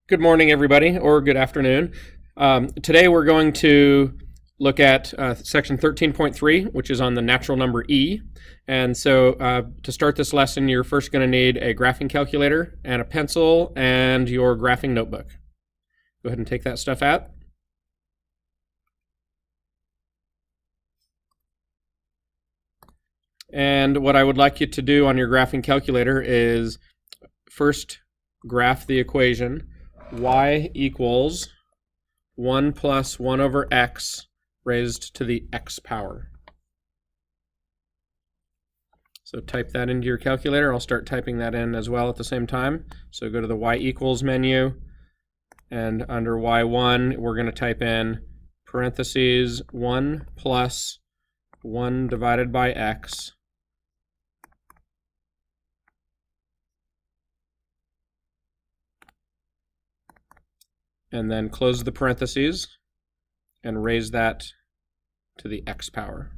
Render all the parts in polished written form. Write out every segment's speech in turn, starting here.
Good morning, everybody, or good afternoon. Today we're going to look at section 13.3, which is on the natural number e. And so to start this lesson, you're first going to need a graphing calculator and a pencil and your graphing notebook. Go ahead and take that stuff out. And what I would like you to do on your graphing calculator is first graph the equation y equals 1 plus 1 over x raised to the x power. So type that into your calculator. I'll start typing that in as well at the same time. So go to the y equals menu, and under y1 we're going to type in parentheses 1 plus 1 divided by x and then close the parentheses and raise that to the x power.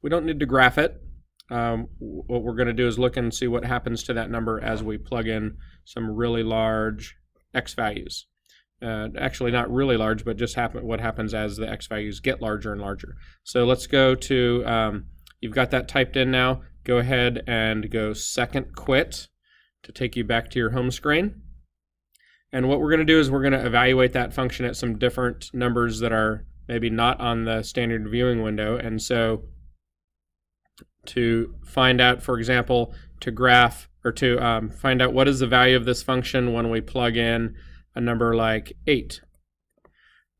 We don't need to graph it. What we're going to do is look and see what happens to that number as we plug in some really large x values. Actually not really large, but just what happens as the x values get larger and larger. So let's go to, you've got that typed in now. Go ahead and go second quit to take you back to your home screen. And what we're going to do is we're going to evaluate that function at some different numbers that are maybe not on the standard viewing window. And so to find out, for example, to graph or to find out what is the value of this function when we plug in a number like 8,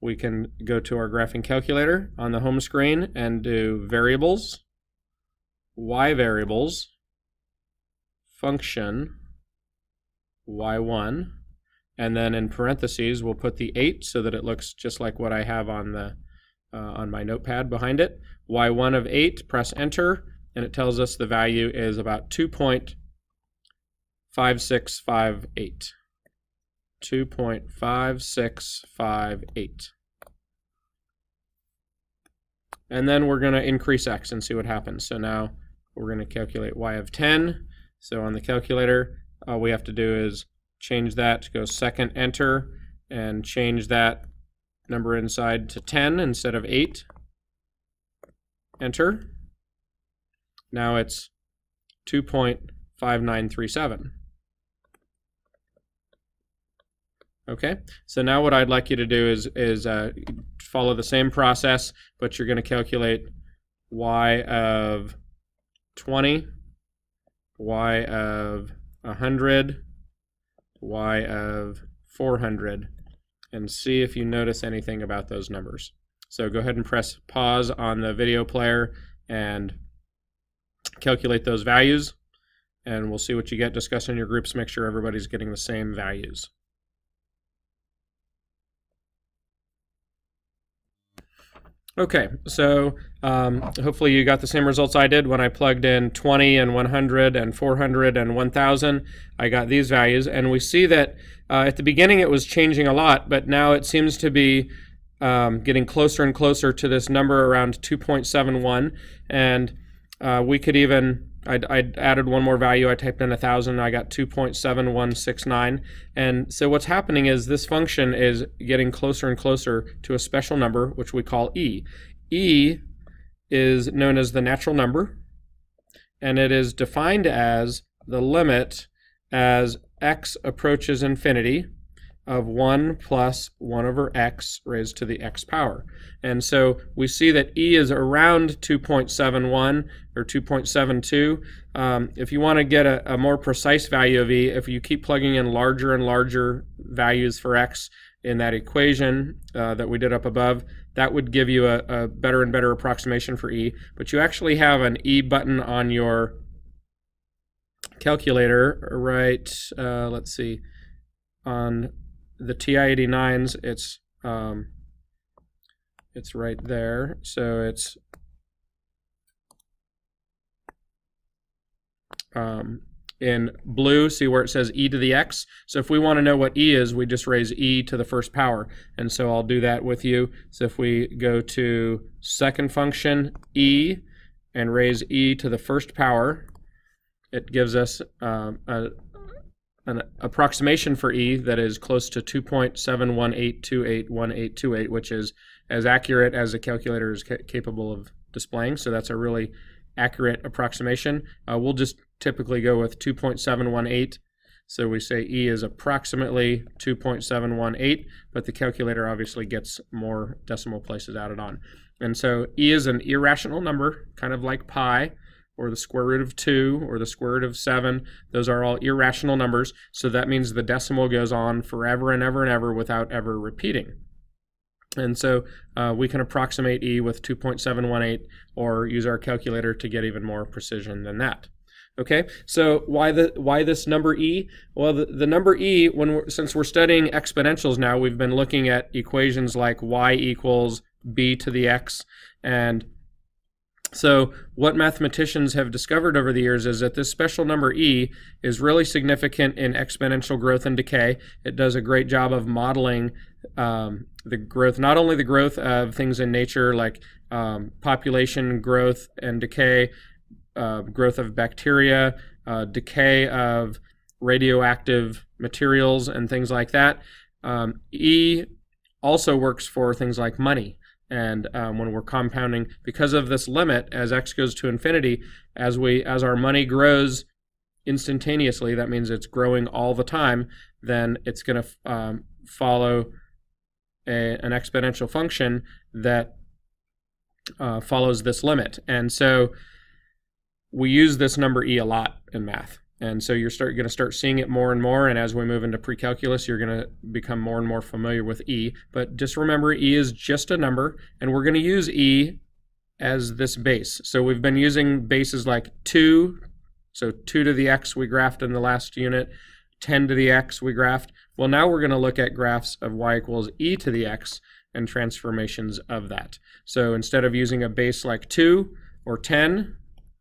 we can go to our graphing calculator on the home screen and do variables, y variables, function, y1, and then in parentheses we'll put the 8 so that it looks just like what I have on the on my notepad behind it. y1 of 8, press enter, and it tells us the value is about 2.5658. 2.5658. And then we're going to increase x and see what happens. So now we're going to calculate y of 10. So on the calculator, all we have to do is change that, go second enter, and change that number inside to 10 instead of 8. Enter. Now it's 2.5937. Okay, so now what I'd like you to do is follow the same process, but you're going to calculate y of 20, y of 100, y of 400, and see if you notice anything about those numbers. So go ahead and press pause on the video player and calculate those values, and we'll see what you get. Discuss in your groups, make sure everybody's getting the same values. Okay, so hopefully you got the same results I did when I plugged in 20 and 100 and 400 and 1000. I got these values, and we see that at the beginning it was changing a lot, but now it seems to be getting closer and closer to this number around 2.71, and we could even, I'd added one more value. I typed in 1000, I got 2.7169. And so what's happening is this function is getting closer and closer to a special number, which we call e. E is known as the natural number, and it is defined as the limit as x approaches infinity of 1 plus 1 over x raised to the x power. And so we see that e is around 2.71 or 2.72. If you want to get a more precise value of e, if you keep plugging in larger and larger values for x in that equation that we did up above, that would give you a better and better approximation for e. But you actually have an e button on your calculator, right? Let's see, on the TI-89s, it's right there. So it's in blue, see where it says e to the x. So if we want to know what e is, we just raise e to the first power. And so I'll do that with you. So if we go to second function, e, and raise e to the first power, it gives us a an approximation for E that is close to 2.718281828, which is as accurate as a calculator is capable of displaying. So that's a really accurate approximation. We'll just typically go with 2.718. So we say E is approximately 2.718, but the calculator obviously gets more decimal places added on. And so E is an irrational number, kind of like pi, or the square root of 2, or the square root of 7. Those are all irrational numbers, so that means the decimal goes on forever and ever and ever without ever repeating. And so we can approximate E with 2.718, or use our calculator to get even more precision than that. Okay, so why this number E? Well, the number E, since we're studying exponentials now, we've been looking at equations like y equals b to the x, and so what mathematicians have discovered over the years is that this special number E is really significant in exponential growth and decay. It does a great job of modeling the growth, not only the growth of things in nature like population growth and decay, growth of bacteria, decay of radioactive materials and things like that. E also works for things like money. And when we're compounding, because of this limit, as x goes to infinity, as our money grows instantaneously, that means it's growing all the time, then it's going to follow an exponential function that follows this limit. And so we use this number E a lot in math. And so you're going to start seeing it more and more, and as we move into pre-calculus, you're going to become more and more familiar with E. But just remember, E is just a number, and we're going to use E as this base. So we've been using bases like 2, so 2 to the x we graphed in the last unit, 10 to the x we graphed. Well, now we're going to look at graphs of y equals e to the x and transformations of that. So instead of using a base like 2 or 10,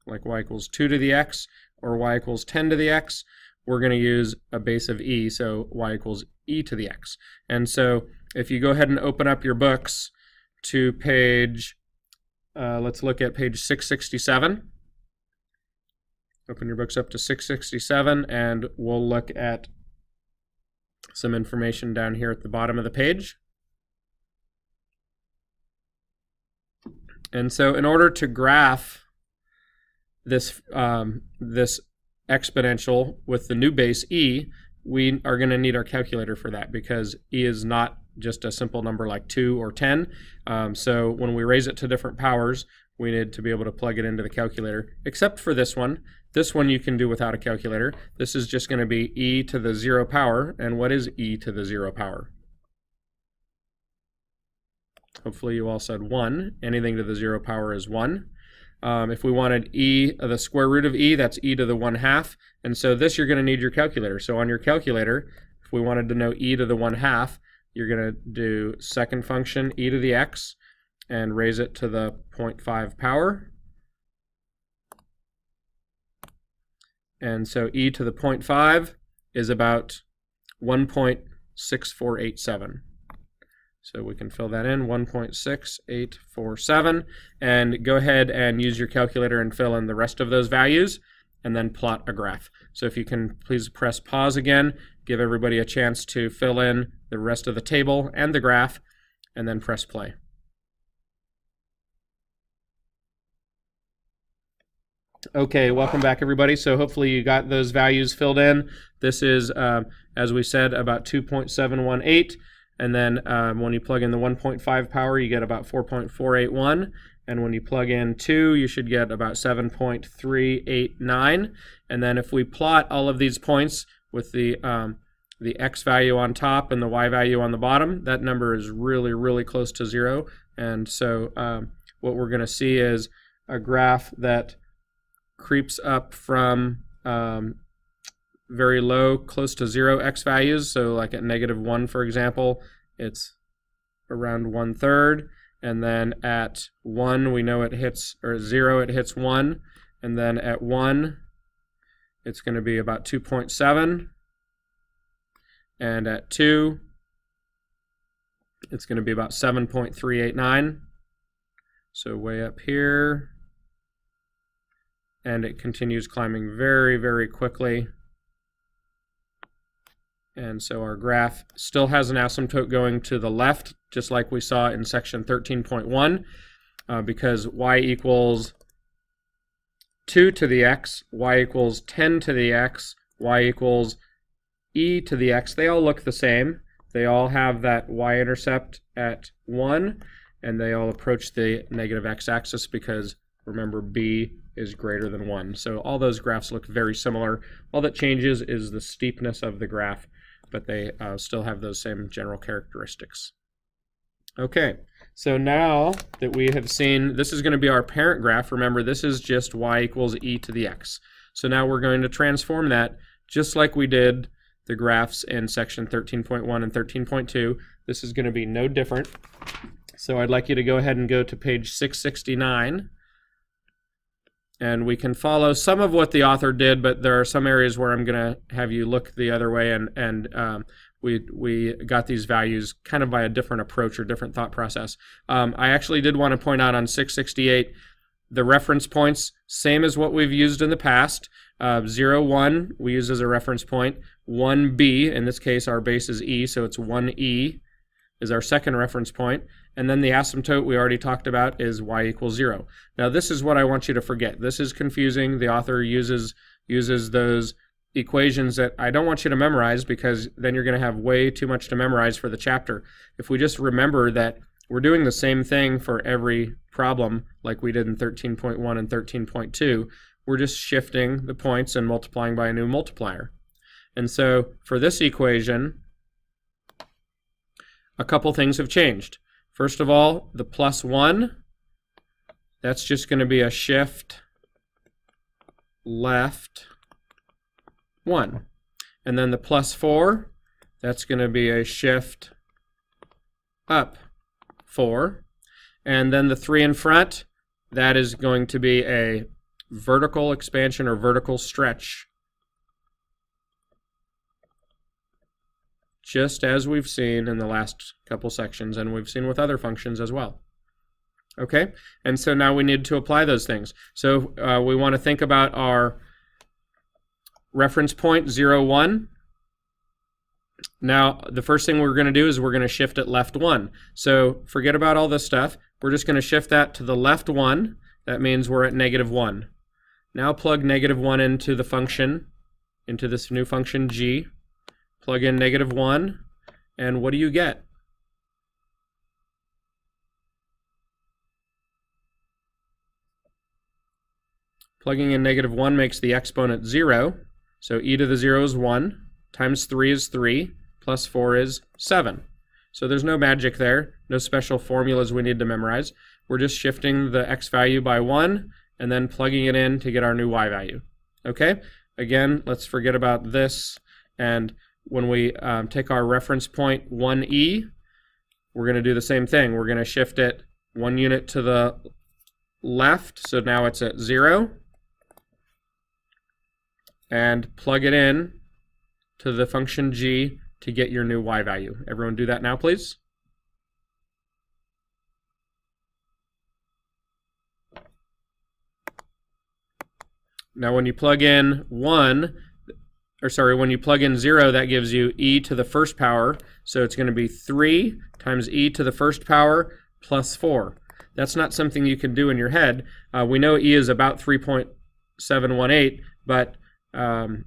like y equals 2 to the x, or y equals 10 to the x, we're going to use a base of e, so y equals e to the x. And so if you go ahead and open up your books to page, let's look at page 667. Open your books up to 667, and we'll look at some information down here at the bottom of the page. And so in order to graph this exponential with the new base e, we are going to need our calculator for that, because e is not just a simple number like 2 or 10. So when we raise it to different powers, we need to be able to plug it into the calculator, except for this one. This one you can do without a calculator. This is just going to be e to the 0 power. And what is e to the 0 power? Hopefully you all said 1. Anything to the 0 power is 1. If we wanted the square root of e, that's e to the 1/2. And so this you're going to need your calculator. So on your calculator, if we wanted to know e to the 1/2, you're going to do second function e to the x and raise it to the 0.5 power. And so e to the 0.5 is about 1.6487. So we can fill that in, 1.6847, and go ahead and use your calculator and fill in the rest of those values, and then plot a graph. So if you can please press pause again, give everybody a chance to fill in the rest of the table and the graph, and then press play. Okay, welcome back everybody. So hopefully you got those values filled in. This is, as we said, about 2.718. And then when you plug in the 1.5 power, you get about 4.481. And when you plug in 2, you should get about 7.389. And then if we plot all of these points with the x value on top and the y value on the bottom, that number is really, really close to 0. And so what we're going to see is a graph that creeps up from very low, close to 0 x values. So like at -1, for example, it's around 1/3. And then at 1, we know it hits, or 0, it hits 1. And then at 1, it's going to be about 2.7. And at 2, it's going to be about 7.389. So way up here. And it continues climbing very, very quickly And so our graph still has an asymptote going to the left, just like we saw in section 13.1, because y equals 2 to the x, y equals 10 to the x, y equals e to the x. They all look the same. They all have that y-intercept at 1, and they all approach the negative x-axis because, remember, b is greater than 1. So all those graphs look very similar. All that changes is the steepness of the graph, but they still have those same general characteristics. Okay, so now that we have seen, this is going to be our parent graph. Remember, this is just y equals e to the x. So now we're going to transform that just like we did the graphs in section 13.1 and 13.2. This is going to be no different. So I'd like you to go ahead and go to page 669. And we can follow some of what the author did, but there are some areas where I'm going to have you look the other way, and we got these values kind of by a different approach or different thought process. I actually did want to point out on 668, the reference points, same as what we've used in the past. 0, 1 we use as a reference point. 1b, in this case our base is e, so it's 1e is our second reference point. And then the asymptote we already talked about is y equals 0. Now this is what I want you to forget. This is confusing. The author uses those equations that I don't want you to memorize, because then you're going to have way too much to memorize for the chapter. If we just remember that we're doing the same thing for every problem like we did in 13.1 and 13.2, we're just shifting the points and multiplying by a new multiplier. And so for this equation, a couple things have changed. First of all, the plus 1, that's just going to be a shift left 1. And then the plus 4, that's going to be a shift up 4. And then the 3 in front, that is going to be a vertical expansion or vertical stretch, just as we've seen in the last couple sections, and we've seen with other functions as well. Okay, and so now we need to apply those things. So we want to think about our reference point 0, 1. Now the first thing we're going to do is we're going to shift it left 1. So forget about all this stuff. We're just going to shift that to the left 1. That means we're at negative 1. Now plug negative 1 into the function, into this new function g. Plug in negative 1, and what do you get? Plugging in negative 1 makes the exponent 0, so e to the 0 is 1, times 3 is 3, plus 4 is 7. So there's no magic there, no special formulas we need to memorize. We're just shifting the x value by 1, and then plugging it in to get our new y value. Okay? Again, let's forget about this, and when we take our reference point 1e, we're going to do the same thing. We're going to shift it 1 unit to the left, so now it's at 0, and plug it in to the function g to get your new y value. Everyone do that now, please. Now when you plug in when you plug in 0, that gives you e to the first power, so it's going to be 3 times e to the first power plus 4. That's not something you can do in your head. We know e is about 3.718, but then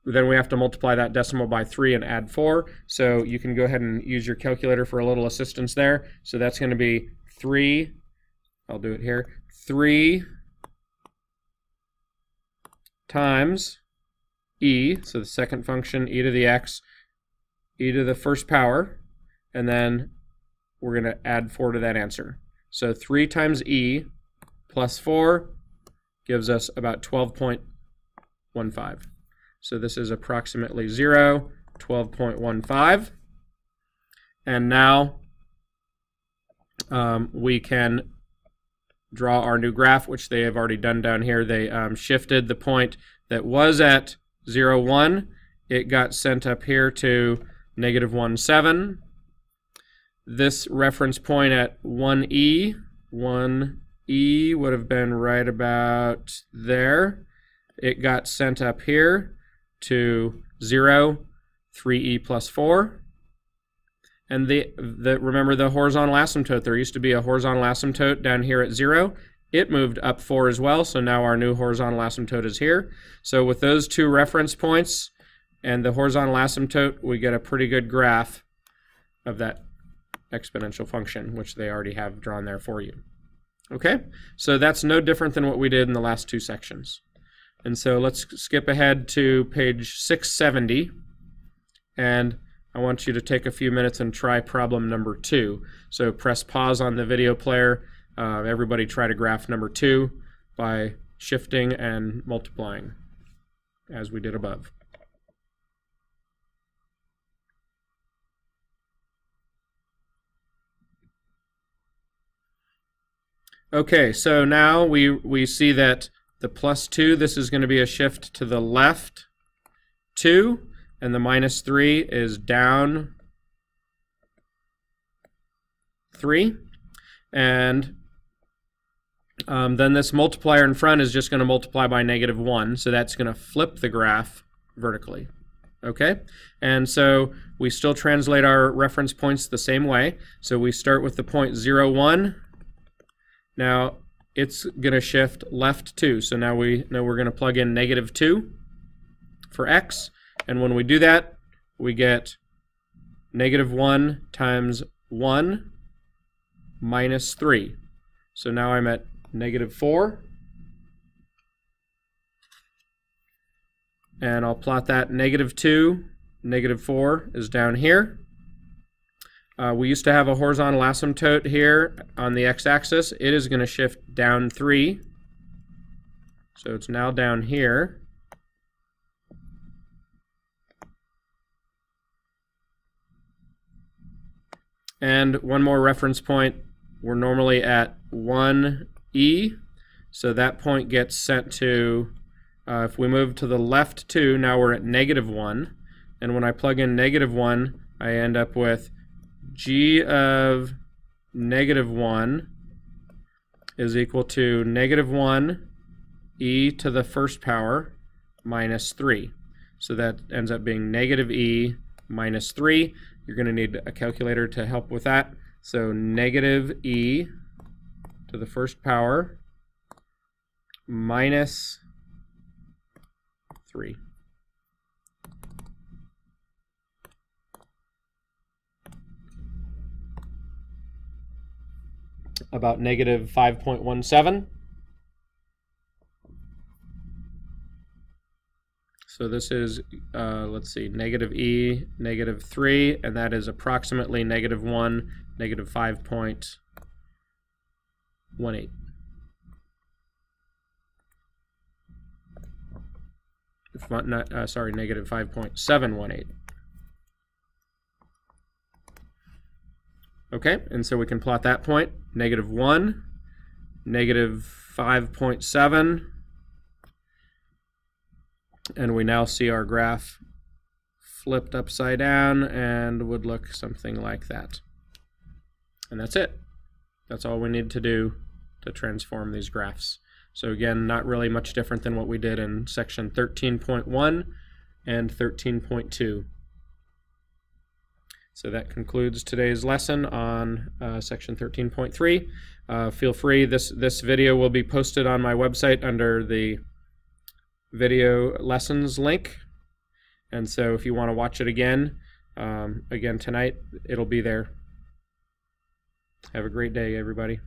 we have to multiply that decimal by 3 and add 4, so you can go ahead and use your calculator for a little assistance there. So that's going to be 3, I'll do it here, 3 times e, so the second function, e to the x, e to the first power, and then we're going to add 4 to that answer. So 3 times e plus 4 gives us about 12.15. So this is approximately 0, 12.15. And now we can draw our new graph, which they have already done down here. They shifted the point that was at 0, 1. It got sent up here to negative 1, 7. This reference point at 1e would have been right about there. It got sent up here to 0, 3e plus 4. And remember the horizontal asymptote. There used to be a horizontal asymptote down here at 0. It moved up 4 as well, so now our new horizontal asymptote is here. So with those two reference points and the horizontal asymptote, we get a pretty good graph of that exponential function, which they already have drawn there for you. Okay, so that's no different than what we did in the last two sections. And so let's skip ahead to page 670, and I want you to take a few minutes and try problem number 2. So press pause on the video player. Everybody try to graph number 2 by shifting and multiplying, as we did above. Okay, so now we see that the plus 2, this is going to be a shift to the left 2, and the minus 3 is down 3. And then this multiplier in front is just going to multiply by -1, so that's going to flip the graph vertically. Okay, and so we still translate our reference points the same way. So we start with the point 0, 1. Now it's going to shift left 2. So now we know we're going to plug in -2 for x. And when we do that, we get -1 times 1 minus 3. So now I'm at -4. And I'll plot that -2, -4 is down here. We used to have a horizontal asymptote here on the x-axis. It is going to shift down 3. So it's now down here. And one more reference point. We're normally at 1e. So that point gets sent to, if we move to the left 2, now we're at -1. And when I plug in -1, I end up with g of -1 is equal to -1 e to the first power minus 3. So that ends up being -e minus 3. You're going to need a calculator to help with that. So -e to the first power minus 3. About -5.17. So this is, let's see, -e, -3, and that is approximately -1, -5.18. If not, sorry, -5.718. Okay, and so we can plot that point, -1, -5.7, and we now see our graph flipped upside down and would look something like that. And that's it. That's all we need to do to transform these graphs. So again, not really much different than what we did in section 13.1 and 13.2. So that concludes today's lesson on section 13.3. Feel free, this video will be posted on my website under the video lessons link. And so if you want to watch it again tonight, it'll be there. Have a great day, everybody.